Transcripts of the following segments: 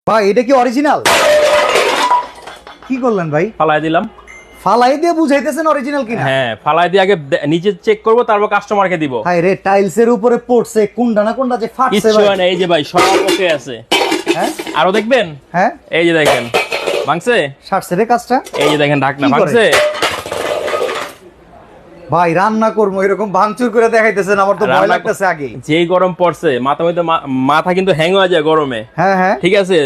ভাই এটা কি অরিজিনাল? কি করলেন ভাই? ফালাই দিলাম। ফালাই দিয়ে বুঝাইতেছেন অরিজিনাল কিনা? হ্যাঁ, ফালাই দিয়ে আগে নিজে চেক করব, তারপর কাস্টমারকে দিব। হাই রে, টাইলস এর উপরে পড়ছে, কোনটা না কোনটা যে ফাটছে কিছু ভাই। হয় না, এই যে ভাই সব ওকে আছে। হ্যাঁ, আরো দেখবেন? হ্যাঁ, এই যে দেখেন ভাঙছে, সারছে রে কাজটা। এই যে দেখেন ঢাকনা কি করে? ভাঙছে। ভাই রান্না করবো এরকম ভাঙচুর করে দেখাইতেছেন, আমার তো ভয় রান্না লাগতেছে আগে। যেই গরম পড়ছে মাথা কিন্তু হ্যাং হয়ে যায় গরমে। হ্যাঁ হ্যাঁ, ঠিক আছে,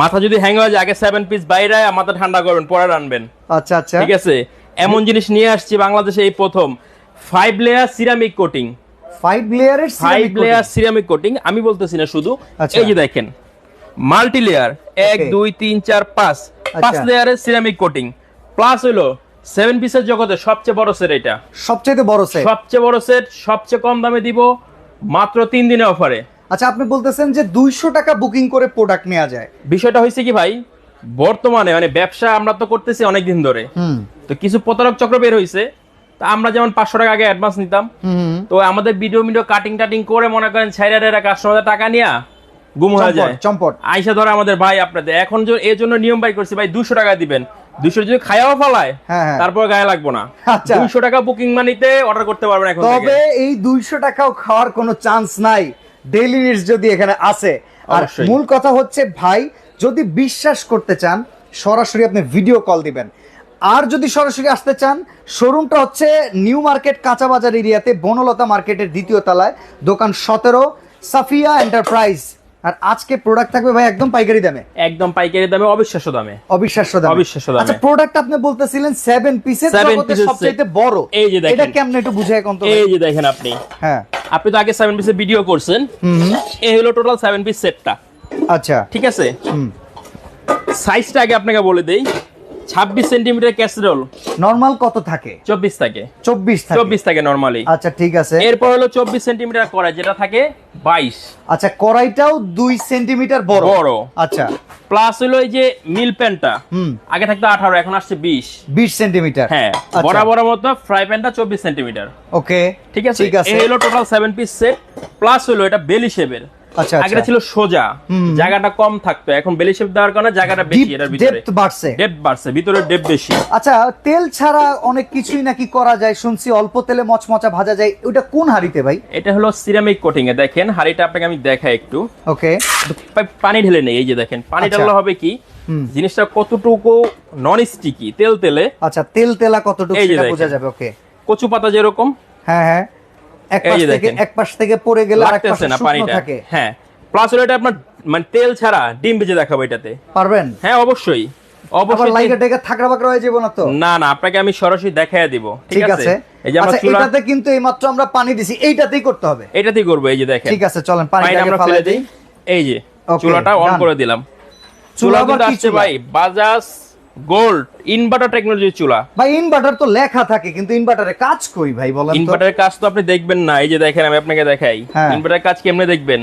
মাথা যদি হ্যাং হয়ে যায় আগে 7 পিস বাইরে মাথা ঠান্ডা করবেন, পরে রানবেন। আচ্ছা আচ্ছা, ঠিক আছে, এমন জিনিস নিয়ে আসছি বাংলাদেশে এই প্রথম 5 লেয়ার সিরামিক কোটিং। 5 লেয়ারের 5 লেয়ার সিরামিক কোটিং আমি বলতেছি না শুধু, আচ্ছা। এই যে দেখেন মাল্টি লেয়ার 1 2 3 4 5 5 লেয়ারের সিরামিক কোটিং, প্লাস হলো 7 পিসের জগতে সবচেয়ে বড় সেট। এটা সবচেয়ে বড় সেট, সবচেয়ে বড় সেট, সবচেয়ে কম দামে দিব মাত্র 3 দিনের অফারে। আচ্ছা, আপনি বলতেছেন যে 200 টাকা বুকিং করে প্রোডাক্ট নেওয়া যায়। বিষয়টা হয়েছে কি ভাই, বর্তমানে মানে ব্যবসা আমরা তো করতেছি অনেক দিন ধরে, তো কিছু প্রতারক চক্র বের হইছে। তা আমরা যেমন 500 টাকা আগে অ্যাডভান্স নিতাম, তো আমাদের ভিডিও কাটিং টাটিং করে মনে করেন ছাইরারেরা কাস্টমারদের টাকা নিয়া গুম হয়ে যায়, চম্পট আইসা ধরে আমাদের ভাই আপনাদের এখন এর জন্য নিয়ম বাই করছি ভাই 200 টাকা দিবেন, 200 যদি খায়াও ফলায় তারপর গায়ে লাগবো না। আচ্ছা, 200 টাকা বুকিং মানিতে অর্ডার করতে পারবেন এখন থেকে। তবে এই 200 টাকাও খাওয়ার কোনো চান্স নাই ডেইলি নিডস যদি এখানে আছে। আর অবশ্যই। মূল কথা হচ্ছে ভাই, যদি বিশ্বাস করতে চান সরাসরি আপনি ভিডিও কল দিবেন, আর যদি সরাসরি আসতে চান শোরুমটা হচ্ছে নিউ মার্কেট কাঁচা বাজার এরিয়াতে, বনলতা মার্কেটের 2য় তলায়, দোকান 17 সাফিয়া এন্টারপ্রাইজ। আর আজকে প্রোডাক্ট থাকবে ভাই একদম পাইকারি দামে, একদম পাইকারি দামে, অবিশ্বাস্য দামে, অবিশ্বাস্য দামে, অবিশ্বাস্য দামে। আচ্ছা, প্রোডাক্ট আপনি বলতেছিলেন 7 পিসের জগতে সবচেয়ে বড়, এই যে দেখেন, এটা কেমনে একটু বুঝায় কোন তো। এই যে দেখেন আপনি, হ্যাঁ, আপনি তো আগে 7 পিসের ভিডিও করছেন, এই হলো টোটাল 7 পিস সেটটা। আচ্ছা, ঠিক আছে, সাইজটা আগে আপনাকে বলে দেই, 26 সেন্টিমিটার ক্যাসেরোল নরমাল কত থাকে? 24 থাকে, 24 থাকে নরমালি। আচ্ছা ঠিক আছে, এরপর হলো 24 সেন্টিমিটার কড়াই, যেটা থাকে 22। আচ্ছা, কড়াইটাও 2 সেন্টিমিটার বড় বড়। আচ্ছা, প্লাস হলো এই যে মিল প্যানটা, আগে থাকতো 18, এখন আসছে 20 সেন্টিমিটার। হ্যাঁ, বরাবর মতো ফ্রাই প্যানটা 24 সেন্টিমিটার। ওকে, ঠিক আছে, এই হলো টোটাল 7 পিস সেট। প্লাস হলো এটা বেলি শেপের। আচ্ছা, আগে ছিল সোজা, জায়গাটা কম থাকতো, এখন বেলি শেপ দেওয়ার কারণে জায়গাটা বেশি, এটার ভিতরে ডেপথ বাড়ছে, ভিতরে ডেপথ বেশি। আচ্ছা, তেল ছাড়া অনেক কিছুই নাকি করা যায় শুনছি, অল্প তেলে মচমচা ভাজা যায়, ওটা কোন হাঁড়িতে ভাই? এটা হলো সিরামিক কোটিং এ। দেখেন হাঁড়িটা আপনাকে আমি দেখাই একটু। ওকে, পানি ঢেলে নেই, এই যে দেখেন পানি ঢাললে হবে কি, জিনিসটা কতটুকু নন স্টিকি, তেলে। আচ্ছা, তেলা কতটুকু সেটা বোঝা যাবে। ওকে, কচু পাতা যেরকম, হ্যাঁ হ্যাঁ, এক পাশ থেকে পড়ে গেলে আরেক পাশে শুকনো থাকে। হ্যাঁ, প্লাস হলো এটা আপনার মানে তেল ছাড়া ডিম ভেজে দেখাবো এটাতে, পারবেন? হ্যাঁ অবশ্যই, অবশ্যই। লাইকা টেকা থাকরা বাকরা হয়ে যাবে না তো? না না, আপনাকে আমি সরাসরি দেখায় দিব। ঠিক আছে, এই যে আমরা এটাতে কিন্তু এইমাত্র আমরা পানি দিছি, এইটাতেই করতে হবে, এটাতেই করব। এই যে দেখেন, ঠিক আছে, চলেন পানিটা আমরা ফেলে দেই। এই যে চুলাটা অন করে দিলাম। চুলা কিন্তু আসছে ভাই বাজাজ গোল্ড ইনভার্টার টেকনোলজির চুলা। ভাই ইনভার্টার তো লেখা থাকে, কিন্তু ইনভার্টারের কাজ কই ভাই বলেন তো? ইনভার্টারের কাজ তো আপনি দেখবেন না, এই যে দেখেন আমি আপনাকে দেখাই ইনভার্টারের কাজ কেমনে দেখবেন।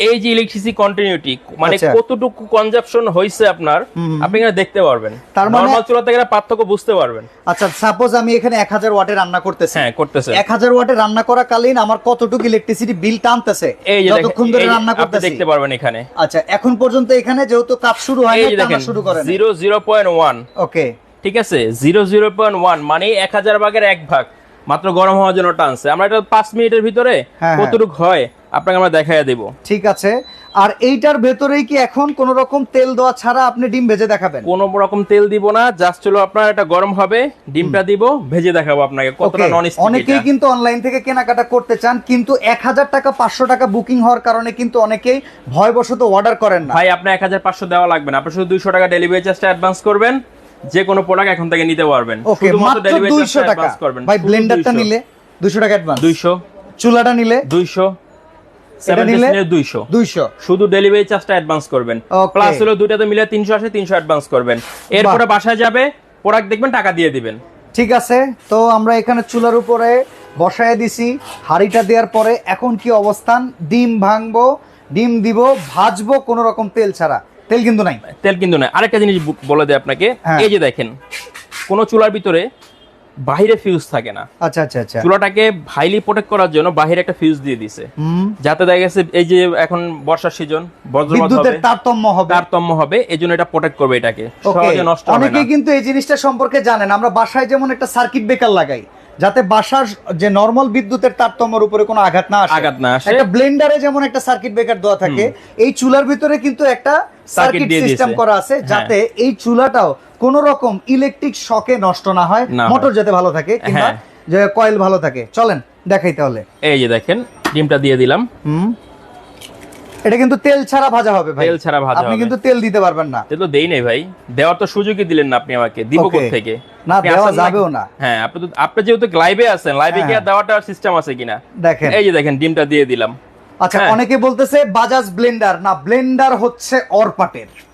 এই যে ইলেকট্রিসিটি কন্টিনিউটি মানে কতটুকু কনজাম্পশন হইছে আপনার, আপনি এখানে দেখতে পারবেন, নরমাল চুলা থেকে পার্থক্য বুঝতে পারবেন। আচ্ছা, সাপোজ আমি এখানে 1000 ওয়াটে রান্না করতেছি, হ্যাঁ করতেছে, 1000 ওয়াটে রান্না করা কালীন আমার কতটুকু ইলেকট্রিসিটি বিল টানতেছে যতক্ষণ ধরে রান্না করতেছি, দেখতে পারবেন এখানে। আচ্ছা, এখন পর্যন্ত এখানে যেহেতু কাজ শুরু হয় না, টানা শুরু করেন 0.1। ওকে, ঠিক আছে, 0.1 মানে 1000 ভাগের 1 ভাগ মাত্র গরম হওয়ার জন্য টানছে। আমরা এটা 5 মিনিটের ভিতরে কতটুকু হয় আপনাকে আমরা দেখাইয়া দেব। ঠিক আছে, আর এইটার ভেতরেই কি এখন কোন রকম তেল দেওয়া ছাড়া আপনি ডিম ভেজে দেখাবেন? কোন রকম তেল দিব না, জাস্ট হলো আপনার এটা গরম হবে, ডিমটা দিব, ভেজে দেখাবো আপনাকে কতটা নন স্টিকি। অনেকেই কিন্তু অনলাইন থেকে কেনাকাটা করতে চান, কিন্তু 1000 টাকা 500 টাকা বুকিং হওয়ার কারণে কিন্তু অনেকেই ভয়বশত অর্ডার করেন না। ভাই আপনি 1500 দেওয়া লাগবে না, আপনি শুধু 200 টাকা ডেলিভারি চার্জটা অ্যাডভান্স করবেন, যে কোনো প্রোডাক্ট এখন থেকে নিতে পারবেন। শুধুমাত্র 200 টাকা। ভাই ব্লেন্ডারটা নিলে 200 টাকা অ্যাডভান্স, 200, চুলাটা নিলে 200, এটা নিলে 200 শুধু ডেলিভারি চার্জটা অ্যাডভান্স করবেন। প্লাস হলো দুইটাতে মিলে 300 আসে, 300 অ্যাডভান্স করবেন। এরপরে বাসায় যাবে, প্রোডাক্ট দেখবেন, টাকা দিয়ে দিবেন। ঠিক আছে, তো আমরা এখানে চুলার উপরে বসায় দিছি হাঁড়িটা দেওয়ার পরে এখন কি অবস্থান? ডিম ভাঙবো, ডিম দিব, ভাজবো কোনো রকম তেল ছাড়া। তেল কিন্তু নাই, আরেকটা জিনিস বলে দেয় আপনাকে, এই যে দেখেন কোন চুলার ভিতরে বাইরে ফিউজ থাকে না। আচ্ছা আচ্ছা আচ্ছা। চুলাটাকে হাইলি প্রোটেক্ট করার জন্য বাইরে একটা ফিউজ দিয়ে দিছে, যাতে দেখা গেছে এই যে এখন বর্ষার সিজন বজ্রপাত বিদ্যুতের হবে, তারতম্য হবে এজন্য এটা প্রোটেক্ট করবে, এটাকে সহজে নষ্ট হবে না। অনেকেই কিন্তু এই জিনিসটা সম্পর্কে জানেন। আমরা বাসায় যেমন একটা সার্কিট ব্রেকার লাগাই, যাতে বাসার যে নরমাল বিদ্যুতের তারতম্যের উপরে কোনো আঘাত না আসে। একটা ব্লেন্ডারে যেমন একটা সার্কিট ব্রেকার দেওয়া থাকে, এই চুলার ভিতরে কিন্তু একটা সার্কিট সিস্টেম করা আছে, যাতে এই চুলাটাও কোন রকম ইলেকট্রিক শকে নষ্ট না হয়, মোটর যাতে ভালো থাকে কিংবা যে কয়েল ভালো থাকে। চলেন দেখাই তাহলে। এই যে দেখেন ডিমটা দিয়ে দিলাম। এটা কিন্তু তেল ছাড়া ভাজা হবে ভাই, তেল ছাড়া ভাজা হবে, আপনি কিন্তু তেল দিতে পারবেন না। তেল তো দেই নাই ভাই, দেওয়ার তো সুযোগই দিলেন না আপনি আমাকে, দিব কোথা থেকে? না দেওয়া যাবেও না। হ্যাঁ, আপনি যেহেতু লাইভে আছেন, লাইভে কি আর দেওয়াটা সিস্টেম আছে কিনা দেখেন। এই যে দেখেন ডিমটা দিয়ে দিলাম। আচ্ছা, অনেকে বলতেছে বাজাজ ব্লেন্ডার, না ব্লেন্ডার হচ্ছে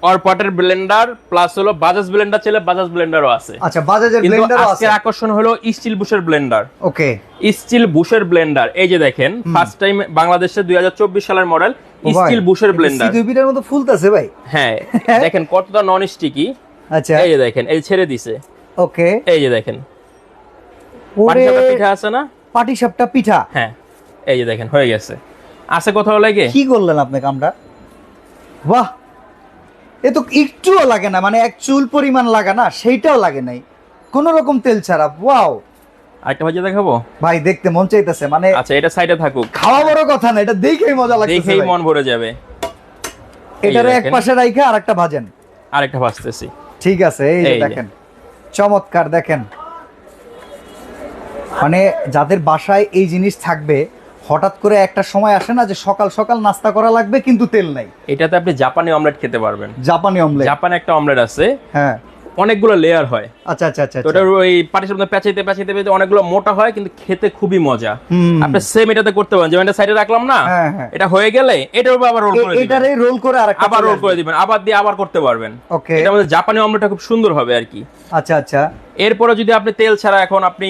অরপাটের ব্লেন্ডার প্লাস হলো বাজাজ ব্লেন্ডার, চলে বাজাজ ব্লেন্ডারও আছে। আচ্ছা, বাজাজের ব্লেন্ডারও আছে। আজকের আকর্ষণ হলো স্টিল বুশের ব্লেন্ডার। ওকে, স্টিল বুশের ব্লেন্ডার। এই যে দেখেন ফার্স্ট টাইম বাংলাদেশে 2024 সালের মডেল স্টিল বুশের ব্লেন্ডার। সিদুবিটার মতো ফুলতাছে ভাই। হ্যাঁ, দেখেন কতটা নন স্টিকি। আচ্ছা, এই যে দেখেন, এই ছেড়ে দিছে। ওকে, এই যে দেখেন পাটিসাপটা পিঠা আছে না, পাটিসাপটা পিঠা। হ্যাঁ, এই যে দেখেন হয়ে গেছে। আছে কোথাও লাগে? কি করলেন আপনি কামটা? বাহ, এ তো একটুও লাগে না, মানে এক চুল পরিমাণ লাগা না, সেইটাও লাগে নাই, কোন রকম তেল ছাড়া। ওয়াও, আরেকটা ভাজি দেখাবো ভাই, দেখতে মন চাইতেছে। মানে আচ্ছা, এটা সাইডে থাকুক, খাওয়া বড় কথা না, এটা দেখেই মজা লাগছে, দেখেই মন ভরে যাবে। এটারে এক পাশে রাইখা আরেকটা ভাজেন। আরেকটা ভাজতেছি। ঠিক আছে, এই যে দেখেন, চমৎকার। দেখেন, মানে যাদের বাসায় এই জিনিস থাকবে, হঠাৎ করে একটা সময় আসে না যে সকাল সকাল নাস্তা করা লাগবে কিন্তু তেল নাই, এটাতে আপনি জাপানি অমলেট খেতে পারবেন। জাপানি অমলেট, জাপানে একটা অমলেট আছে, হ্যাঁ, অনেকগুলো লেয়ার হয়। আচ্ছা আচ্ছা আচ্ছা। তো ওটা ওই পাটিসাপটা মধ্যে পেঁচাইতে পেঁচাইতে পেঁচাইতে অনেকগুলো মোটা হয়, কিন্তু খেতে খুবই মজা। আপনি সেম এটাতে করতে পারেন, যেমন এটা সাইডে রাখলাম না, এটা হয়ে গেলে এটার উপর আবার রোল করে দিবেন, এটারে রোল করে আরেকটা আবার রোল করে দিবেন, আবার দিয়ে আবার করতে পারবেন। ওকে, এটার মধ্যে জাপানি অমলেটটা খুব সুন্দর হবে আর কি। আচ্ছা আচ্ছা। এরপরে যদি আপনি তেল ছাড়া এখন আপনি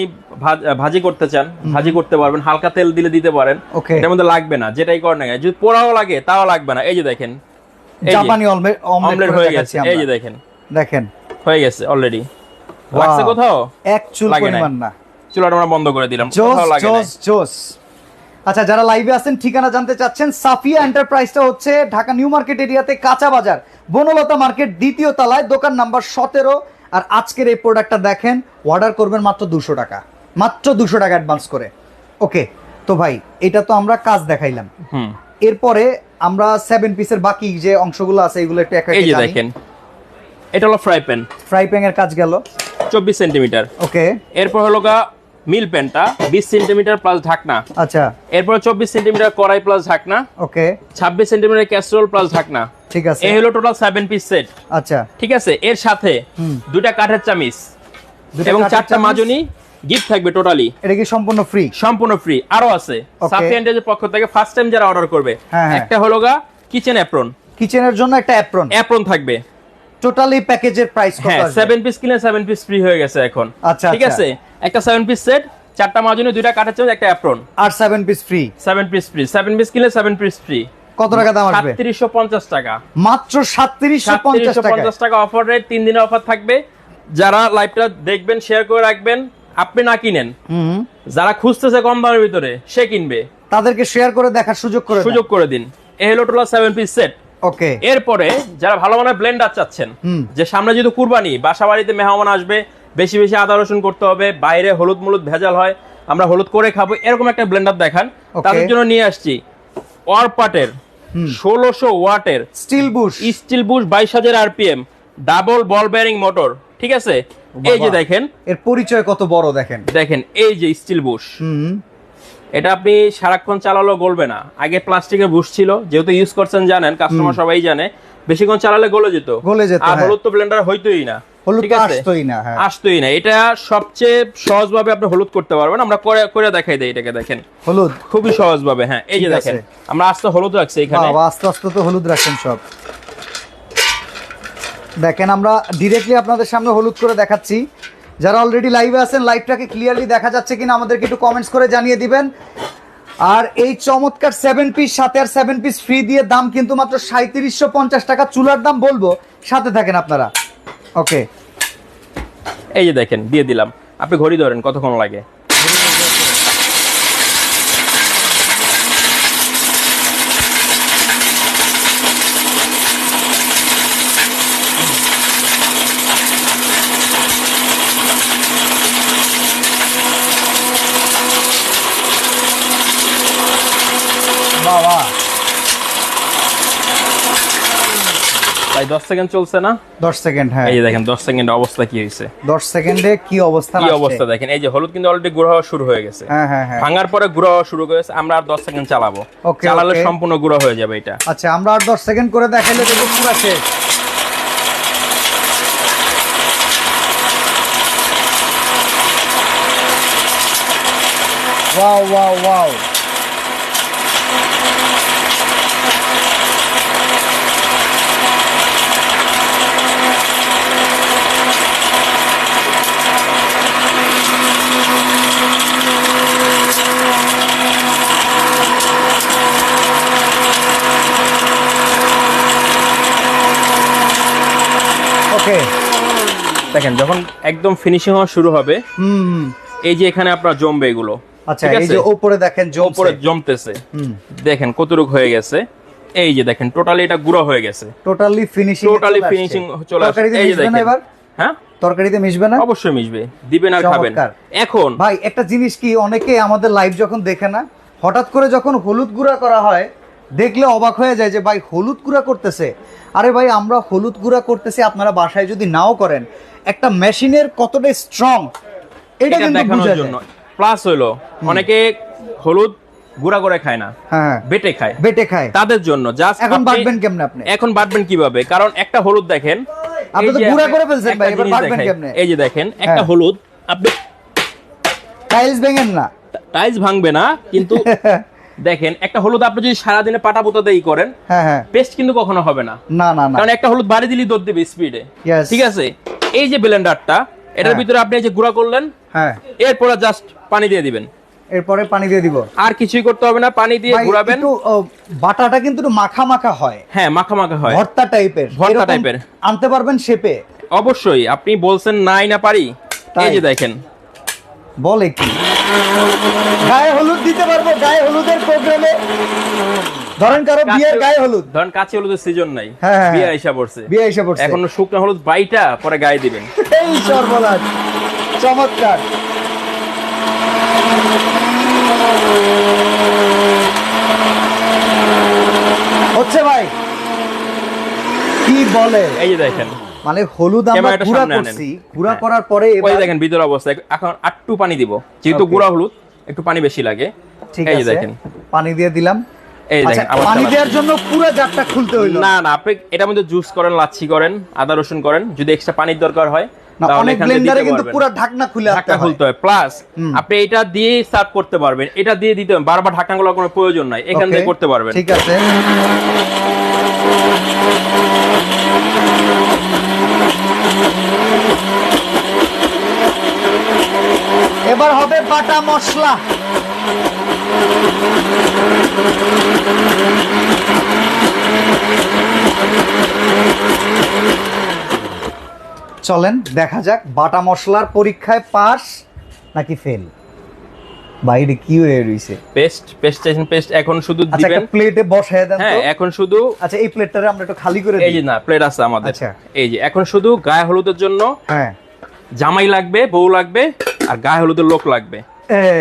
ভাজি করতে চান, ভাজি করতে পারবেন, হালকা তেল দিলে দিতে পারেন, এটার মধ্যে লাগবে না, যেটাই করেন না, যদি পোড়াও লাগে তাও লাগবে না। এই যে দেখেন জাপানি অমলেট হয়ে গেছে। এই যে দেখেন, দেখেন হয়ে গেছে অলরেডি। লাগছে কোথাও? এক চুল পরিমাণ না। চুলাটা আমরা বন্ধ করে দিলাম, কোথাও লাগে না। জোস। আচ্ছা, যারা লাইভে আছেন ঠিকানা জানতে চাচ্ছেন, সাফিয়া এন্টারপ্রাইজটা হচ্ছে ঢাকা নিউ মার্কেট এরিয়াতে, কাঁচা বাজার, বনলতা মার্কেট, দ্বিতীয় তলায়, দোকান নাম্বার 17। আর আজকের এই প্রোডাক্টটা দেখেন, অর্ডার করবেন মাত্র 200 টাকা, মাত্র 200 টাকা অ্যাডভান্স করে। ওকে, তো ভাই এটা তো আমরা কাজ দেখাইলাম, এরপরে আমরা 7 পিসের বাকি যে অংশগুলো আছে এগুলো একটু এক এক এই যে দেখেন, এটা হলো ফ্রাই প্যান এর কাজ গেল 24 সেন্টিমিটার। ওকে, এরপর হলো মিল প্যানটা 20 সেন্টিমিটার প্লাস ঢাকনা। আচ্ছা, এরপর 24 সেন্টিমিটার কড়াই প্লাস ঢাকনা। ওকে, 26 সেন্টিমিটার ক্যাসরোল প্লাস ঢাকনা। ঠিক আছে, এই হলো টোটাল 7 পিস সেট। আচ্ছা, ঠিক আছে, এর সাথে দুটা কাঠের চামিচ এবং 4টা মাজনি গিফট থাকবে টোটালি। এটা কি সম্পূর্ণ ফ্রি? সম্পূর্ণ ফ্রি। আরো আছে সাফিয়া এন্টারপ্রাইজের পক্ষ থেকে ফার্স্ট টাইম যারা অর্ডার করবে, একটা হলো কিচেন অ্যাপ্রন, কিচেনের জন্য একটা অ্যাপ্রন থাকবে। টোটালি প্যাকেজের প্রাইস কত? 7 পিস কিনে 7 পিস ফ্রি হয়ে গেছে এখন। আচ্ছা, ঠিক আছে, একটা 7 পিস সেট, 4টা মাজনি, দুইটা কাঠের চামচ, একটা অ্যাপ্রন, আর 7 piece free. 7 piece free, 7 piece কিনলে 7 পিস ফ্রি। কত টাকা দাম আসবে? 3750 টাকা, মাত্র 3750 টাকা অফার রেট। 3 দিনের অফার থাকবে। যারা লাইভটা দেখবেন শেয়ার করে রাখবেন, আপনি না কিনেন, যারা খুঁজতেছে কম দামের ভিতরে সে কিনবে, তাদেরকে শেয়ার করে দেখার সুযোগ করে দিন। এই হলো টোটাল 7 পিস সেট। ওকে, এরপরে যারা ভালো মানের ব্লেন্ডার চাচ্ছেন, যে সামনে যেহেতু কুরবানি, বাসা বাড়িতে মেহমান আসবে, বেশি বেশি আদা রসুন করতে হবে, বাইরে হলুদ মুলুদ ভেজাল হয়, আমরা হলুদ করে খাবো, এরকম একটা ব্লেন্ডার দেখান। তাদের জন্য নিয়ে আসছি অরপাটের 1600 ওয়াটের স্টিল বুশ 22000 আরপিএম ডাবল বল বেয়ারিং মোটর। ঠিক আছে, এই যে দেখেন এর পরিচয় কত বড়, দেখেন এই যে স্টিল বুশ, এটা আপনি সারাক্ষণ চালালেও গলবে না। আগে প্লাস্টিকের বুশ ছিল, যেহেতু ইউজ করছেন জানেন, কাস্টমার সবাই জানে, বেশিক্ষণ চালালে গলে যেত। আর হলুদ তো ব্লেন্ডার হইতোই না, আসতোই না। এটা সবচেয়ে সহজ ভাবে আপনি হলুদ করতে পারবেন, আমরা করে দেখাই দেই। এটাকে দেখেন, হলুদ খুবই সহজ ভাবে। হ্যাঁ, এই যে দেখেন, আমরা আস্তে হলুদ রাখছি এখানে, আস্তে আস্তে তো হলুদ রাখছেন সব। দেখেন, আমরা ডিরেক্টলি আপনাদের সামনে হলুদ করে দেখাচ্ছি। যারা অলরেডি লাইভে আছেন, লাইভটাকে ক্লিয়ারলি দেখা যাচ্ছে কিনা আমাদেরকে একটু কমেন্টস করে জানিয়ে দিবেন। আর এই চমৎকার 7 পিস সাথে আর 7 পিস ফ্রি দিয়ে দাম কিন্তু মাত্র 3750 টাকা। চুলার দাম বলবো, সাথে থাকেন আপনারা। ওকে, এই যে দেখেন দিয়ে দিলাম আপনি ঘড়ি ধরেন কতক্ষণ লাগে। বাবা ভাই 10 সেকেন্ড চলছে না? 10 সেকেন্ড, হ্যাঁ। এই যে দেখেন 10 সেকেন্ড অবস্থা কি হয়েছে। 10 সেকেন্ডে কি অবস্থা, কি অবস্থা দেখেন। এই যে হলুদ কিন্তু অলরেডি গুঁড়া হওয়া শুরু হয়ে গেছে। হ্যাঁ হ্যাঁ হ্যাঁ। ভাঙার পরে গুঁড়া হওয়া শুরু হয়ে গেছে। আমরা আর 10 সেকেন্ড চালাবো, Okay, চালালে okay. সম্পূর্ণ গুঁড়া হয়ে যাবে এটা। আচ্ছা, আমরা আর 10 সেকেন্ড করে দেখাইলে দেখো পুরো শেষ। Wow wow wow. ওকে, দেখেন যখন একদম ফিনিশিং হওয়া শুরু হবে, হুম। এই যে এখানে আপনার জমবে এগুলো। আচ্ছা, ঠিক এই আছে? যে উপরে দেখেন উপরে জমতেছে, হুম। দেখেন কতটুক হয়ে গেছে। এই যে দেখেন টোটালি এটা গুঁড়া হয়ে গেছে, টোটালি ফিনিশিং, টোটালি ফিনিশিং চলে আসছে। এই যে দেখেন, এবার হ্যাঁ তরকারিতে মিশবে না? অবশ্যই মিশবে, দিবেন আর খাবেন। চমৎকার। এখন ভাই একটা জিনিস কি, অনেকে আমাদের লাইভ যখন দেখে না, হঠাৎ করে যখন হলুদ গুঁড়া করা হয় দেখলে অবাক হয়ে যায় যে ভাই হলুদ গুঁড়া করতেছে। আরে ভাই, আমরা হলুদ গুঁড়া করতেছি, আপনারা বাসায় যদি নাও করেন, একটা মেশিনের কতটা স্ট্রং এটা এটা কিন্তু দেখানোর বোঝা জন্য। যায়। প্লাস হলো অনেকে হলুদ গুঁড়া করে খায় না, হ্যাঁ, বেটে খায়, বেটে খায়। তাদের জন্য জাস্ট এখন বাটবেন কেমনে আপনি? এখন বাটবেন কিভাবে? কারণ একটা হলুদ দেখেন, আপনি এই তো যে গুঁড়া করে ফেলছেন একটা ভাই, এবার জিনিস বাটবেন দেখাই। কেমনে? এই যে দেখেন একটা হ্যাঁ। হলুদ, আপনি টাইলস ভেঙেন না। টাইলস ভাঙবে না, কিন্তু দেখেন একটা হলুদ আপনি যদি সারাদিনে পাটা পোতা দিয়ে করেন, হ্যাঁ হ্যাঁ, পেস্ট কিন্তু কখনো হবে না। না না না, কারণ একটা হলুদ বাড়ি দিলেই দৌড় দেবে স্পিডে। Yes. ঠিক আছে? এই যে ব্লেন্ডারটা, এটার হ্যাঁ। ভিতরে আপনি এই যে গুঁড়া করলেন, হ্যাঁ, এরপরে জাস্ট পানি দিয়ে দিবেন, এরপরে পানি দিয়ে দিব। আর কিছুই করতে হবে না, পানি দিয়ে ভাই, ঘুরাবেন। একটু বাটাটা কিন্তু একটু মাখা মাখা হয়, হ্যাঁ, মাখা মাখা হয়, ভর্তা টাইপের, ভর্তা এরকম টাইপের। আনতে পারবেন শেপে? অবশ্যই। আপনি বলছেন নাই না পারি, তাই। এই যে দেখেন বলে কি গায়ে হলুদ দিতে পারবো? গায়ে হলুদের প্রোগ্রামে ধরেন কারো বিয়ের গায়ে হলুদ, ধরেন কাঁচি হলুদের সিজন নাই, হ্যাঁ, হ্যাঁ, বিয়ে আইসা পড়ছে, বিয়ে এসে পড়ছে, এখন শুকনো হলুদ বাইটা পরে গায়ে দিবেন। এই সর্বনাশ, চমৎকার। হচ্ছে ভাই, কি বলে, এই যে দেখেন মানে হলুদ আমরা ক্যামেরাটা গুঁড়া সামনে আনেন। করছি, গুঁড়া হ্যাঁ। করার পরে ওই এবার দেখেন ভিতর অবস্থা। এখন একটু পানি দিব, যেহেতু Okay. গুঁড়া হলুদ একটু পানি বেশি লাগে। ঠিক এই যে আছে, দেখেন, পানি দিয়ে দিলাম। এই আচ্ছা, দেখেন আবার পানি চালাচ্ছি। দেওয়ার জন্য পুরো জারটা খুলতে হইলো? না না, আপনি এটার মধ্যে জুস করেন, লাচ্ছি করেন, আদা রসুন করেন, যদি এক্সট্রা পানির দরকার হয় না, তাহলে অনেক এখান থেকে ব্লেন্ডারে দিতে কিন্তু পারবেন। পুরো ঢাকনা খুলে ঢাকনা রাখতে খুলতে হয়, প্লাস হুম। আপনি এটা দিয়ে সার্ভ করতে পারবেন, এটা দিয়ে দিতে হবে, বারবার ঢাকনা খোলার কোনো প্রয়োজন নাই, এখান থেকে Okay, করতে পারবেন। ঠিক আছে। এবার হবে বাটা মশলা। চলেন দেখা যাক বাটা মশলার পরীক্ষায় পাস নাকি ফেল। বাইরে কি হয়ে রইছে? পেস্ট এখন শুধু আচ্ছা, দিবেন। একটা প্লেটে বসায় দেন হ্যাঁ, তো। এখন শুধু আচ্ছা, এই প্লেটটারে আমরা একটু খালি করে এই যে দিই। না, প্লেট আছে আমাদের। আচ্ছা। এই যে এখন শুধু গায়ে হলুদের জন্য হ্যাঁ, জামাই লাগবে, বউ লাগবে, আর গায়ে হলুদের লোক লাগবে।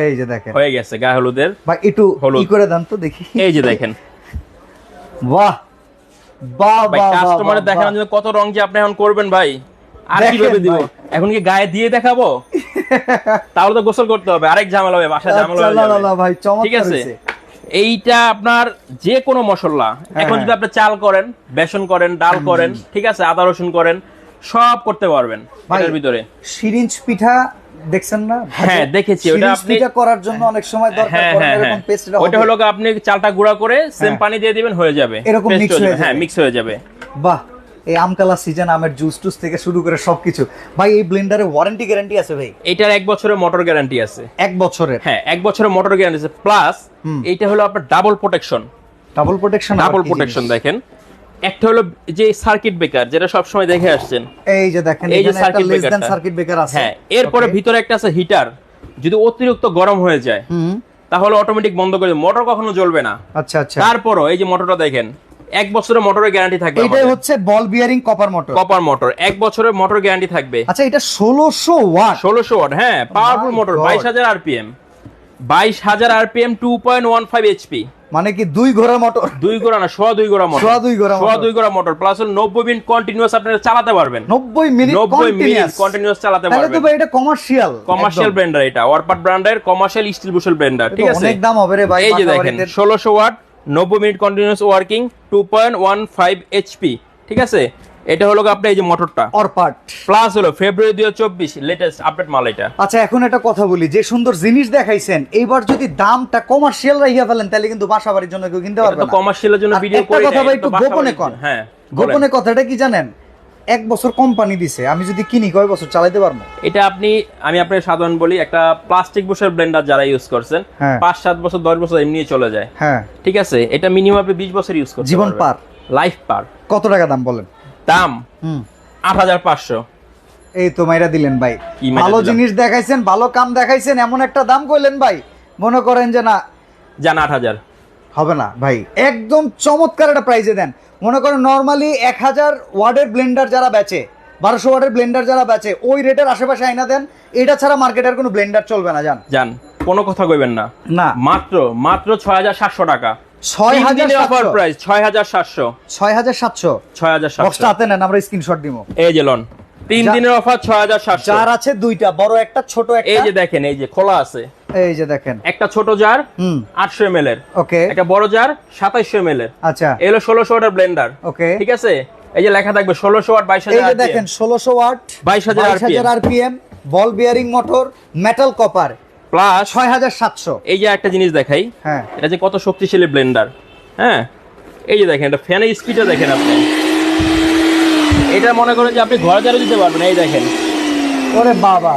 এই যে দেখেন হয়ে গেছে গায়ে হলুদের। ভাই, একটু হলুদ। কি করে দেন তো দেখি। এই যে দেখেন বাহ বাহ ভাই, বাহ, কাস্টমারের বাহ, দেখানোর বাহ। জন্য কত রং যে আপনি এখন করবেন ভাই, আর দেখেন কিভাবে দিব? ভাই। এখন কি গায়ে দিয়ে দেখাবো? তাহলে তো গোসল করতে হবে, আরেক ঝামেলা হবে, বাসা ঝামেলা আচ্ছা, হয়ে লা, যাবে। লা, লা, ভাই, চমৎকার ঠিক আছে? হয়েছে। এইটা আপনার যে কোনো মশলা, এখন হ্যাঁ। যদি আপনি চাল করেন, বেসন করেন, ডাল করেন, ঠিক আছে, আদা রসুন করেন, সব করতে পারবেন ভাই, এটার ভিতরে। সিরিঞ্জ পিঠা দেখছেন না? হ্যাঁ, দেখেছি। ওটা সিরিঞ্জ আপনি পিঠা করার জন্য অনেক সময় দরকার হ্যাঁ পড়ে হ্যাঁ না, হ্যাঁ, এরকম পেস্ট ওটা হলো গিয়ে আপনি চালটা গুঁড়া করে সেম হ্যাঁ। পানি দিয়ে দিবেন, হয়ে যাবে, এরকম Paste mix হয়ে যাবে। হ্যাঁ, মিক্স হয়ে যাবে। বাহ, এই আমকালা সিজন, আমের জুস টুস থেকে শুরু করে সবকিছু। ভাই, এই ব্লেন্ডারে ওয়ারেন্টি গ্যারান্টি আছে ভাই? এটার 1 বছরের মোটর গ্যারান্টি আছে। 1 বছরের? হ্যাঁ, 1 বছরের মোটর গ্যারান্টি আছে, প্লাস এইটা হলো আপনার double protection. Double protection? Double protection দেখেন, একটা হলো যে সার্কিট ব্রেকার, যেটা সব সময় দেখে আসছেন, এই যে দেখেন এই যে এখানে একটা সার্কিট লেস দ্যান ব্রেকারটা, সার্কিট ব্রেকার আছে। হ্যাঁ, এরপরে Okay. ভিতরে একটা আছে হিটার, যদি অতিরিক্ত গরম হয়ে যায় তাহলে অটোমেটিক বন্ধ করে দেবে, মোটর কখনো জ্বলবে না। আচ্ছা আচ্ছা, তারপরও এই যে মোটরটা দেখেন, 1 বছরের মোটরের গ্যারান্টি থাকবে, এটাই হচ্ছে বল bearing copper motor. Copper motor, 1 বছরের মোটর গ্যারান্টি থাকবে। আচ্ছা, এটা 1600 ওয়াট। 1600 ওয়াট, হ্যাঁ, powerful My motor, God. 22000 RPM, 22000 RPM, 2.15 HP, মানে কি 2 ঘোড়ার মোটর? 2 গোড়া না, সোয়া 2 গোড়া মোটর, সোয়া দুই গোড়া সোয়া মোটর। 2 গোড়া মোটর, প্লাস 90 মিনিট কন্টিনিউয়াস আপনারা চালাতে পারবেন, 90 মিনিট 90 মিনিট কন্টিনিউয়াস কন্টিনিউয়াস চালাতে তাহলে তো পারবেন। ভাই এটা কমার্শিয়াল, কমার্শিয়াল ব্লেন্ডার, এটা ওয়ারপাট ব্র্যান্ডের কমার্শিয়াল স্টিল বুশেল ব্লেন্ডার, ঠিক আছে? অনেক দাম হবে রে ভাই। এই যে দেখেন 1600 watt, 90 minute continuous working, 2.15 HP, ঠিক আছে? এটা হলো আপনার এই যে মোটরটা, অরপাট প্লাস হলো ফেব্রুয়ারি 2024 লেটেস্ট আপডেট মাল এটা। আচ্ছা, এখন একটা কথা বলি, যে সুন্দর জিনিস দেখাইছেন, এইবার যদি দামটা কমার্শিয়াল রাখিয়া ফেলেন তাহলে কিন্তু বাসাবাড়ির জন্য কেউ কিনতে পারবে এটা তো না। কমার্শিয়ালের জন্য আর ভিডিও একটা করে কথা ভাই, একটু গোপনে কন। হ্যাঁ, গোপনে কথাটা কি জানেন? 1 বছর কোম্পানি দিছে, আমি যদি কিনি কয় বছর চালাতে পারবো? এটা আমি আপনাকে সাধারণ বলি, একটা প্লাস্টিক বুশের ব্লেন্ডার যারা ইউজ করছেন, হ্যাঁ। 5-7 বছর 10 বছর এমনি চলে যায়, হ্যাঁ, ঠিক আছে? এটা মিনিমাম আপনি 20 বছর ইউজ করতে জীবন পারবেন। পার। লাইফ পার। কত টাকা দাম বলেন? দাম 8500। এই তো মাইরা দিলেন ভাই, কি মাইরা ভালো দিলাম? জিনিস দেখাইছেন, ভালো কাম দেখাইছেন, এমন একটা দাম কইলেন ভাই, মনে করেন যে না জান 8000 হবে না ভাই, একদম চমৎকার একটা প্রাইজে দেন। মনে করেন নরমালি 1000 ওয়াটের ব্লেন্ডার যারা বেচে, 1200 ওয়াটের ব্লেন্ডার যারা বেচে, ওই রেটের আশেপাশে আইনা দেন। এটা ছাড়া মার্কেটের কোনো ব্লেন্ডার চলবে না, জান। কোনো কথা কইবেন না, না, মাত্র 6700 টাকা। 6700 অফার প্রাইস 6700। 6700 6700 বক্সটা হাতে নেন, আমরা স্ক্রিনশট দিব। এই যে লন, 3 দিনের অফার 6700। জার আছে দুইটা, বড় একটা ছোট একটা। এই যে দেখেন, এই যে খোলা আছে, এই যে দেখেন, একটা ছোট জার 800 ml এর, ওকে, একটা বড় জার 2700 ml এর। আচ্ছা, এলো 1600 ওয়াটের ব্লেন্ডার, ওকে, ঠিক আছে? এই যে লেখা থাকবে 1600 ওয়াট, এই 22000 যে দেখেন 1600 watt, 22000 RPM, ball bearing motor, metal copper, plus 6700। এই যে একটা জিনিস দেখাই, হ্যাঁ, এটা যে কত শক্তিশালী ব্লেন্ডার, হ্যাঁ, এই যে দেখেন, এটা ফ্যানের স্পিডটা দেখেন আপনি, এটা মনে করেন যে আপনি ঘরে জারও দিতে পারবেন। এই দেখেন, ওরে বাবা,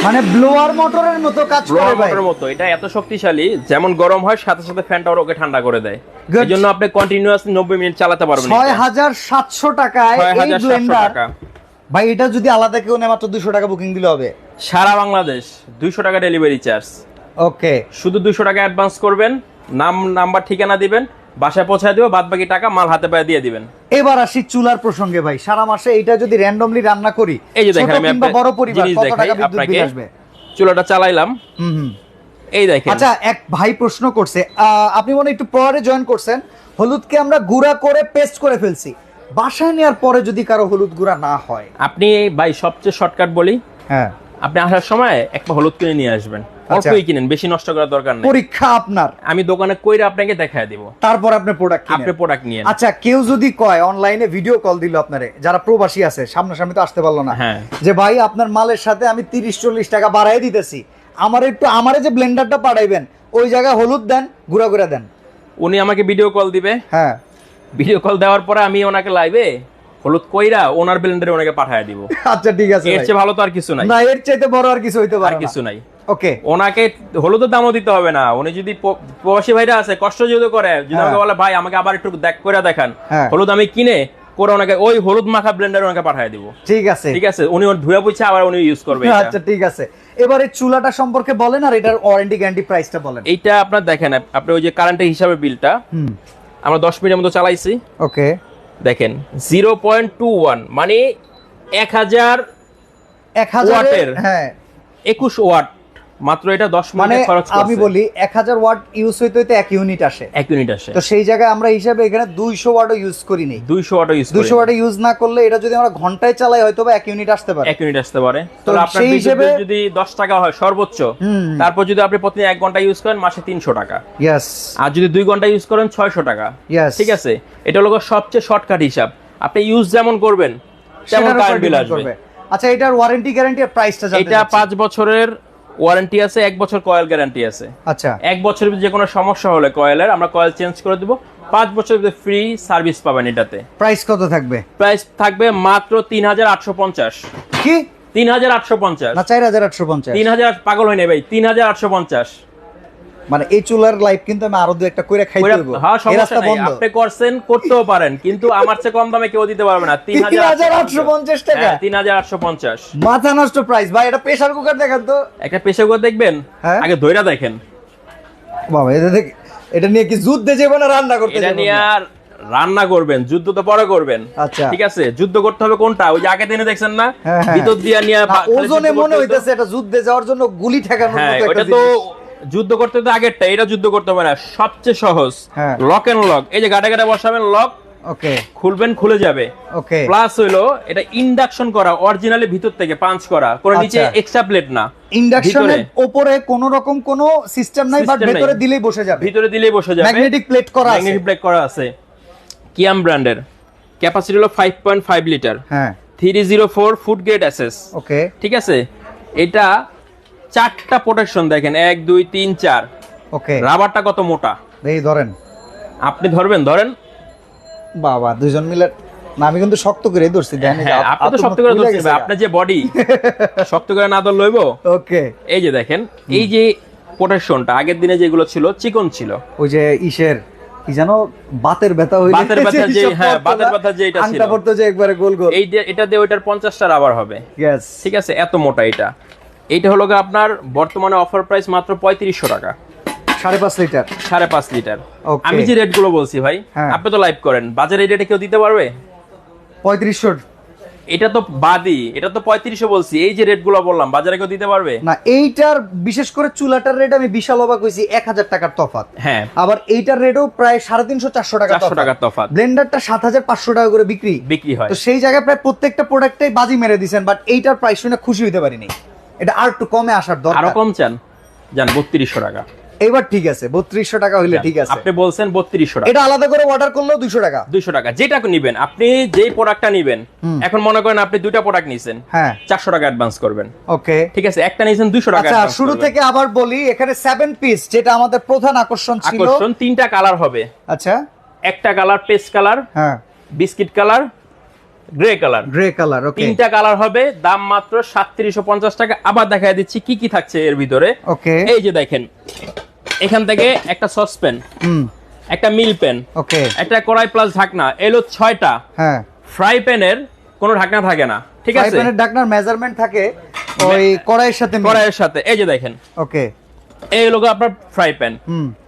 মানে ব্লোয়ার মোটরের মতো কাজ করে ব্লোয়ার ভাই। মোটরের মতো। এটা এত শক্তিশালী, যেমন গরম হয় সাথে সাথে ফ্যানটা ওকে ঠান্ডা করে দেয়। Good. এই জন্য আপনি কন্টিনিউয়াসলি 90 মিনিট চালাতে পারবেন। 6700 টাকায় এই 6700 ব্লেন্ডার টাকা। ভাই, এটা যদি আলাদা কেউ নেয় মাত্র 200 টাকা বুকিং দিলে হবে। সারা বাংলাদেশ 200 টাকা ডেলিভারি চার্জ। ওকে, শুধু 200 টাকা অ্যাডভান্স করবেন, নাম্বার ঠিকানা দিবেন, বাসায় পৌঁছায় দিব, বাদ বাকি টাকা মাল হাতে পায়ে দিয়ে দিবেন। এবার আসি চুলার প্রসঙ্গে ভাই। সারা মাসে এটা যদি র্যান্ডমলি রান্না করি, এই যে দেখেন, ছোট আমি কিংবা একটা বড় পরিবার, জিনিস কত দেখাই টাকা বিদ্যুৎ আপনাকে। বিল আসবে? চুলাটা চালাইলাম, এই দেখেন। আচ্ছা, এক ভাই প্রশ্ন করছে, আপনি মনে হয় একটু পরে জয়েন করছেন, হলুদকে আমরা গুঁড়া করে পেস্ট করে ফেলছি, বাসায় নেওয়ার পরে যদি কারো হলুদ গুঁড়া না হয়? আপনি ভাই সবচেয়ে শর্টকাট বলি, হ্যাঁ, আপনি আসার সময় একটা হলুদ কিনে নিয়ে আসবেন, আচ্ছা। অল্পই কিনেন, বেশি নষ্ট করার দরকার নেই। পরীক্ষা আপনার, আমি দোকানে কইরা আপনাকে দেখায় দিব, তারপর আপনি প্রোডাক্ট আপনি প্রোডাক্ট নিয়ে। আচ্ছা, কেউ যদি কয় অনলাইনে ভিডিও কল দিল আপনারে, যারা প্রবাসী আছে, সামনাসামনি তো আসতে পারলো না, হ্যাঁ, যে ভাই আপনার মালের সাথে আমি 30-40 টাকা বাড়াই দিতেছি, আমারে যে ব্লেন্ডারটা পাঠাইবেন ওই জায়গায় হলুদ দেন, গুঁড়া করে দেন। উনি আমাকে ভিডিও কল দিবে, হ্যাঁ, ভিডিও কল দেওয়ার পরে আমি ওনাকে লাইভে হলুদ কইরা ওনার ব্লেন্ডারে ওনাকে পাঠায় দিব। আচ্ছা ঠিক আছে এর ভাই। চেয়ে ভালো তো আর কিছু নাই। না, এর চাইতে বড় আর কিছু হইতে আর পারে না। কিছু নাই। ওকে, ওনাকে হলুদের দামও দিতে হবে না। উনি যদি প্রবাসী ভাইরা আছে, কষ্ট যদি করে, যদি হ্যাঁ। আমাকে বলে ভাই আমাকে আবার একটু করে দেখান, হ্যাঁ। হলুদ আমি কিনে করে ওনাকে ওই হলুদ মাখা ব্লেন্ডারে ওনাকে পাঠায় দিব। ঠিক আছে, ঠিক আছে, উনি ওর ধুয়ে পুছে আবার উনি ইউজ করবে এটা। আচ্ছা ঠিক আছে। এবারে চুলাটা সম্পর্কে বলেন, আর এটার ওয়ারেন্টি গ্যারান্টি প্রাইসটা বলেন। এইটা আপনার দেখেন, আপনি ওই যে কারেন্টের হিসাবে বিলটা আমরা 10 মিনিটের মতো চালাইছি, ওকে, দেখেন 0.21 মানে 1000 ওয়াটের, হ্যাঁ 21 ওয়াট মাত্র। এটা 10 মানে মিনিটে খরচ করছে। আমি বলি 1000 ওয়াট ইউজ হইতে হইতে 1 ইউনিট আসে, 1 ইউনিট আসে। তো সেই জায়গায় আমরা হিসাবে এখানে 200 ওয়াটও ইউজ করি নাই। 200 ওয়াট ইউজ 200 ওয়াট ইউজ না করলে, এটা যদি আমরা ঘন্টায় চালাই হয়তো বা 1 ইউনিট আসতে পারে। 1 ইউনিট আসতে পারে। তো তাহলে আপনার সেই বিদ্যুৎ হিসেবে বিল যদি 10 টাকা হয় সর্বোচ্চ, তারপর যদি আপনি প্রতিদিন 1 ঘন্টা ইউজ করেন মাসে 300 টাকা, ইয়েস, আর যদি 2 ঘন্টা ইউজ করেন 600 টাকা। ইয়েস, ঠিক আছে, এটা হলো সবচেয়ে শর্টকাট হিসাব। আপনি ইউজ যেমন করবেন তেমন কারেন্ট বিল আসবে। আচ্ছা, এটার ওয়ারেন্টি গ্যারান্টি আর প্রাইসটা জানতে এটা চাচ্ছি। 5 বছরের ওয়ারেন্টি আছে, 1 বছর কয়েল গ্যারান্টি আছে। আচ্ছা, 1 বছরের যে কোনো সমস্যা হলে কয়েলের আমরা কয়েল চেঞ্জ করে দিব। 5 বছরের ফ্রি সার্ভিস পাবেন এটাতে। প্রাইস কত থাকবে? প্রাইস থাকবে মাত্র 3850। কি 3850 না 4850? 3000 পাগল হয় না ভাই, 3850। মানে এই চুলার লাইফ কিন্তু আমি আরো দু একটা কইরা খাইতে দেব হ্যাঁ এই সমস্যা রাস্তা নাই, বন্ধ আপনি করছেন করতেও পারেন, কিন্তু আমার চেয়ে কম দামে কেউ দিতে পারবে না। 3850 টাকা 3850। মাথা নষ্ট প্রাইস ভাই। এটা প্রেসার কুকার দেখান তো। একটা পেশা করে দেখবেন, হ্যাঁ? আগে ধইরা দেখেন। বাবা এটা নিয়ে কি যুদ্ধে যাবো না রান্না করতে এটা যাবো? নিয়ে আর রান্না করবেন, যুদ্ধ তো পরে করবেন। আচ্ছা। ঠিক আছে, যুদ্ধ করতে হবে কোনটা? ওই যে আগে দিনে দেখছেন না, হ্যাঁ, হ্যাঁ। ভিতর দিয়া নিয়ে না, ওজনে মনে হইতেছে এটা যুদ্ধে যাওয়ার জন্য গুলি ঠেকানোর হ্যাঁ, মতো একটা ওটা তো জিনিস। যুদ্ধ করতে তো আগেরটা, এটা যুদ্ধ করতে হবে না, সবচেয়ে সহজ। হ্যাঁ। লক এন্ড লক, এই যে গাড়ে গাড়ে বসাবেন, লক ওকে খুলবেন, খুলে যাবে। ওকে প্লাস হইলো এটা ইন্ডাকশন করা, অরিজিনালি ভিতর থেকে পাঞ্চ করা, কোনো নিচে আচ্ছা। এক্সট্রা প্লেট না। ইন্ডাকশনের উপরে কোনো রকম কোনো সিস্টেম নাই, বাট System নাই। ভেতরে দিলেই বসে যাবে। ভিতরে দিলেই বসে যাবে। ম্যাগনেটিক প্লেট করা আছে। ম্যাগনেটিক প্লেট করা আছে। কিয়াম ব্র্যান্ডের, ক্যাপাসিটি হলো 5.5 লিটার, হ্যাঁ 304 ফুড গ্রেড এসএস। ওকে ঠিক আছে, এটা 4টা প্রোটেকশন দেখেন, 1 2 3 4। ওকে রাবারটা কত মোটা, এই ধরেন আপনি ধরবেন, ধরেন। বাবা দুইজন মিলে না, আমি কিন্তু শক্ত করে ধরছি দেখেন। হ্যাঁ, আপনি তো শক্ত করে ধরছেন ভাই, আপনার যে বডি শক্ত করে না ধর লইবো। ওকে এই যে দেখেন, এই যে প্রোটেকশনটা আগের দিনে যেগুলো ছিল চিকন ছিল, ওই যে ইসের কি জানো বাতের ব্যথা হইলে বাতের ব্যথা যে, হ্যাঁ বাতের ব্যথা যে এটা ছিল, আংটা পড়তো যে একবারে গোল গোল। এই যে এটা দিয়ে ওইটার 50টা রাবার হবে। ইয়েস ঠিক আছে, এত মোটা এটা। এইটা হলো গিয়ে আপনার বর্তমানে অফার প্রাইস মাত্র 3500 টাকা, 5.5 লিটার 5.5 লিটার। Okay. আমি যে রেট গুলো বলছি ভাই, হ্যাঁ। আপনি তো লাইভ করেন, বাজারে এই রেটে কেউ দিতে পারবে? 3500 এটা তো বাদি, এটা তো 3500 বলছি, এই যে রেট গুলো বললাম বাজারে কেউ দিতে পারবে? না। এইটার বিশেষ করে চুলাটার রেট আমি বিশাল অবাক হইছি, 1000 টাকার তফাৎ। হ্যাঁ, আবার এইটার রেটও প্রায় 350-400 টাকা 400 টাকার তফাৎ। ব্লেন্ডারটা 7500 টাকা করে বিক্রি। বিক্রি হয়। তো সেই জায়গায় প্রায় প্রত্যেকটা প্রোডাক্টই বাজি মেরে দিয়েছেন, বাট এইটার প্রাইস শুনে খুশি হইতে পারিনি। এটা আর একটু কমে আসার আরো দরকার। কম চান? যান 3200 টাকা। এবার ঠিক আছে, 3200 টাকা হইলে ঠিক আছে। আপনি বলছেন 3200 টাকা, এটা আলাদা করে অর্ডার করলেও 200 টাকা। 200 টাকা যেটা নিবেন, আপনি যেই প্রোডাক্টটা নিবেন, এখন মনে করেন আপনি দুইটা প্রোডাক্ট নিছেন, হ্যাঁ 400 টাকা অ্যাডভান্স করবেন। ওকে ঠিক আছে, একটা নিছেন 200 টাকা আচ্ছা, অ্যাডভান্স শুরু করবেন। থেকে আবার বলি, এখানে 7 পিস যেটা আমাদের প্রধান আকর্ষণ ছিল। আকর্ষণ 3টা কালার হবে। আচ্ছা একটা কালার পেস্ট কালার, হ্যাঁ biscuit colour, grey colour. Grey colour. Okay 3টা কালার হবে, দাম মাত্র 3750 টাকা। আবার দেখায় দিচ্ছি কি কি থাকছে এর ভিতরে। ওকে এই যে দেখেন, এখান থেকে একটা সসপ্যান, একটা মিল প্যান, ওকে একটা কড়াই প্লাস ঢাকনা, এলো 6টা। হ্যাঁ ফ্রাই প্যানের কোনো ঢাকনা থাকে না। ঠিক ফ্রাই আছে, প্যানের ঢাকনার মেজারমেন্ট থাকে ওই কড়াইয়ের সাথে মিল। কড়াইয়ের সাথে। এই যে দেখেন, ওকে এই হলো আপনার ফ্রাই প্যান,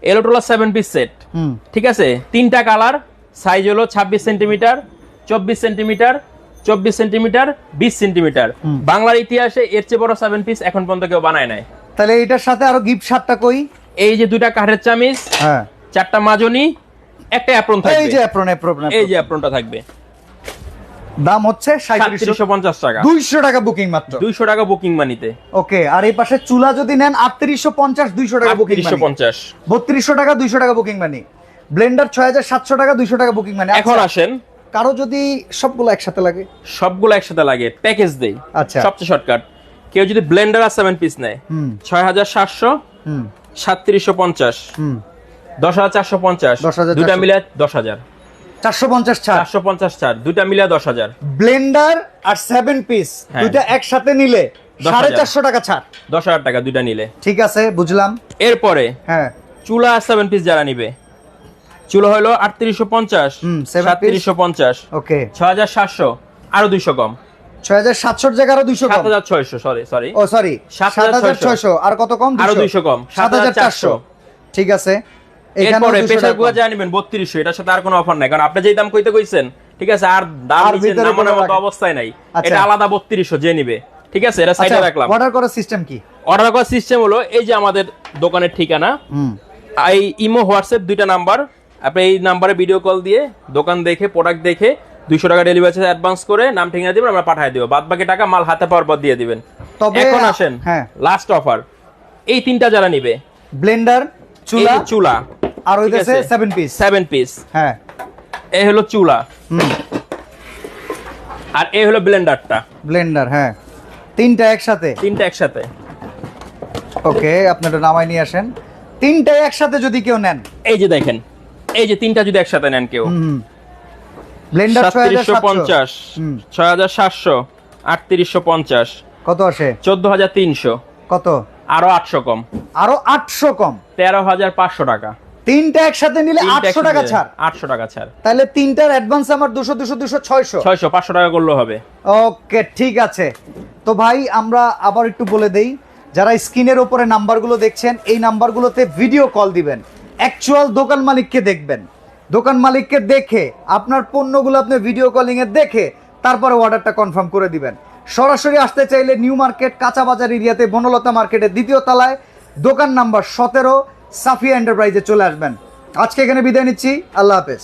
এলো টোটাল 7 পিস সেট। ঠিক আছে, 3টা কালার, সাইজ হলো 26 সেন্টিমিটার, 24 সেন্টিমিটার, 24 সেন্টিমিটার, 20 সেন্টিমিটার। বাংলার ইতিহাসে এর চেয়ে বড় 7 পিস এখন পর্যন্ত কেউ বানায় নাই। তাহলে এটার সাথে আরো গিফট শার্টটা কই? এই যে 2টা কাঠের চামিচ, হ্যাঁ 4টা মাজনি, একটা অ্যাপ্রন থাকবে। এই যে অ্যাপ্রন এই যে অ্যাপ্রনটা থাকবে। দাম হচ্ছে 3750 টাকা, 200 টাকা বুকিং মাত্র। 200 টাকা বুকিং মানিতে। ওকে, আর এই পাশে চুলা যদি নেন 3850, 200 টাকা বুকিং মানি। 3850, 3200 টাকা, 200 টাকা বুকিং মানি। ব্লেন্ডার 6700 টাকা, 200 টাকা বুকিং মানি। এখন আচ্ছা, আসেন, কারো যদি সবগুলো একসাথে লাগে? সবগুলো একসাথে লাগে, প্যাকেজ দেই। আচ্ছা। সবচেয়ে শর্টকাট, কেউ যদি ব্লেন্ডার আর 7 পিস নেয়, 6700, 3750, 10450, 10,400 দুটা মিলে 10000, 450 ছাড়। 450 ছাড়, দুটা মিলে 10000। ব্লেন্ডার আর 7 পিস হ্যাঁ। দুইটা একসাথে নিলে 10,000 450 টাকা ছাড়। 10000 টাকা দুইটা নিলে। ঠিক আছে, বুঝলাম। এরপরে হ্যাঁ চুলা আর 7 পিস যারা নিবে, চুলা হলো 3850, 7 piece। 3750, ওকে 6700, আরো 200 কম, 6700 জায়গা আরো 200 কম। 7600, সরি ও সরি 7600, আর কত কম? আরো 200 কম, 7400। ঠিক আছে, এরপরে 200 প্রেসার টাকা কুকার কম। যা নেবেন 3200, এটার সাথে আর কোনো অফার নাই, কারণ আপনি যেই দাম কইতে কইছেন, ঠিক আছে, আর দাম আর নিচে ভিতরে নামানোর কোনো মতো রাখে। অবস্থায় নাই। আচ্ছা। এটা আলাদা 3200 যে নিবে। ঠিক আছে, এটা সাইডে আচ্ছা, রাখলাম। অর্ডার করার সিস্টেম কি? অর্ডার করার সিস্টেম হলো, এই যে আমাদের দোকানের ঠিকানা, এই ইমো হোয়াটসঅ্যাপ 2টা নাম্বার, আপনি এই নাম্বারে ভিডিও কল দিয়ে দোকান দেখে প্রোডাক্ট দেখে 200 টাকা ডেলিভারি চার্জ অ্যাডভান্স করে নাম ঠিকানা দিবেন, আমরা পাঠিয়ে দেব। বাদ বাকি টাকা মাল হাতে পাওয়ার পর দিয়ে দিবেন। তবে এখন আসেন, হ্যাঁ লাস্ট অফার, এই 3টা যারা নিবে, ব্লেন্ডার, চুলা, চুলা আর হইতেছে 7 পিস। 7 পিস, হ্যাঁ এই হলো চুলা, আর এই হলো ব্লেন্ডারটা, ব্লেন্ডার, হ্যাঁ তিনটা একসাথে। 3টা একসাথে। ওকে, আপনারা নামাই নিয়ে আসেন। তিনটা একসাথে যদি কেউ নেন, এই যে দেখেন, এই যে 3টা যদি একসাথে নেন কেউ, ব্লেন্ডার 3750, 6700, 3850, কত আসে? 14300, কত? আরো 800 কম, আরো 800 কম, 13,500 টাকা। তিনটা একসাথে নিলে 800 টাকা ছাড়। 800 টাকা ছাড়। তাহলে তিনটার অ্যাডভান্স আমার 200 200 200 600 600, 500 টাকা করলেও হবে। ওকে ঠিক আছে। তো ভাই আমরা আবার একটু বলে দেই, যারা স্ক্রিনের উপরে নাম্বারগুলো দেখছেন এই নাম্বারগুলোতে ভিডিও কল দিবেন, অ্যাকচুয়াল দোকান মালিককে দেখবেন, দোকান মালিককে দেখে আপনার পণ্যগুলো আপনি ভিডিও কলিং এ দেখে তারপরে অর্ডারটা কনফার্ম করে দিবেন। সরাসরি আসতে চাইলে নিউ মার্কেট কাঁচা বাজার এরিয়াতে বনলতা মার্কেটের 2য় তলায় দোকান নাম্বার 17 সাফিয়া এন্টারপ্রাইজে চলে আসবেন। আজকে এখানে বিদায় নিচ্ছি, আল্লাহ হাফেজ।